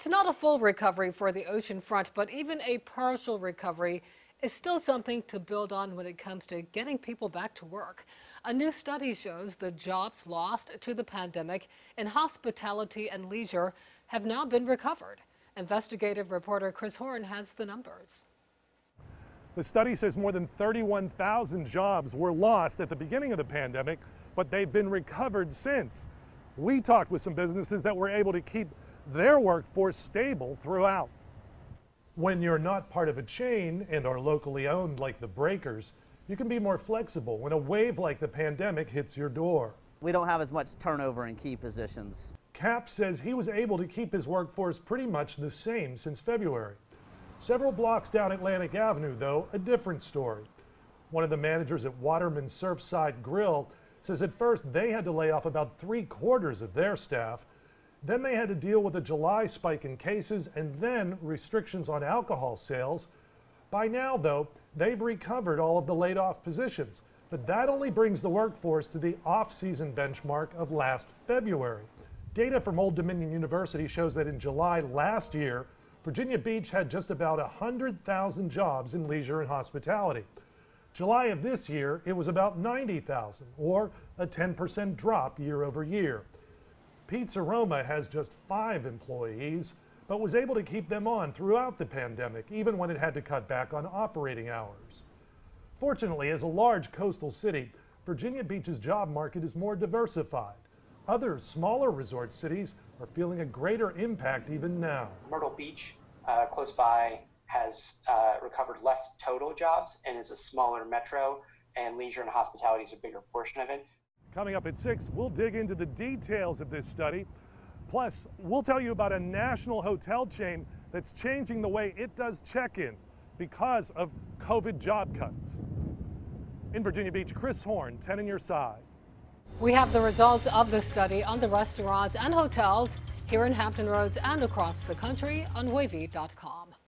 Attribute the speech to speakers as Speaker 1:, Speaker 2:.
Speaker 1: It's not a full recovery for the ocean front, but even a partial recovery is still something to build on when it comes to getting people back to work. A new study shows the jobs lost to the pandemic in hospitality and leisure have now been recovered. Investigative reporter Chris Horn has the numbers.
Speaker 2: The study says more than 31,000 jobs were lost at the beginning of the pandemic, but they've been recovered since. We talked with some businesses that were able to keep their workforce stable throughout. When you're not part of a chain and are locally owned like the Breakers, you can be more flexible when a wave like the pandemic hits your door.
Speaker 3: We don't have as much turnover in key positions.
Speaker 2: Cap says he was able to keep his workforce pretty much the same since February. Several blocks down Atlantic Avenue, though, a different story. One of the managers at Waterman Surfside Grill says at first they had to lay off about 3/4 of their staff. Then they had to deal with a July spike in cases and then restrictions on alcohol sales. By now, though, they've recovered all of the laid off positions, but that only brings the workforce to the off-season benchmark of last February. Data from Old Dominion University shows that in July last year, Virginia Beach had just about 100,000 jobs in leisure and hospitality. July of this year, it was about 90,000, or a 10% drop year over year. Pizza Roma has just 5 employees, but was able to keep them on throughout the pandemic, even when it had to cut back on operating hours. Fortunately, as a large coastal city, Virginia Beach's job market is more diversified. Other smaller resort cities are feeling a greater impact even now.
Speaker 4: Myrtle Beach, close by, has recovered less total jobs and is a smaller metro, and leisure and hospitality is a bigger portion of it.
Speaker 2: Coming up at 6, we'll dig into the details of this study. Plus, we'll tell you about a national hotel chain that's changing the way it does check-in because of COVID job cuts. In Virginia Beach, Chris Horn, 10 on your side.
Speaker 1: We have the results of the study on the restaurants and hotels here in Hampton Roads and across the country on wavy.com.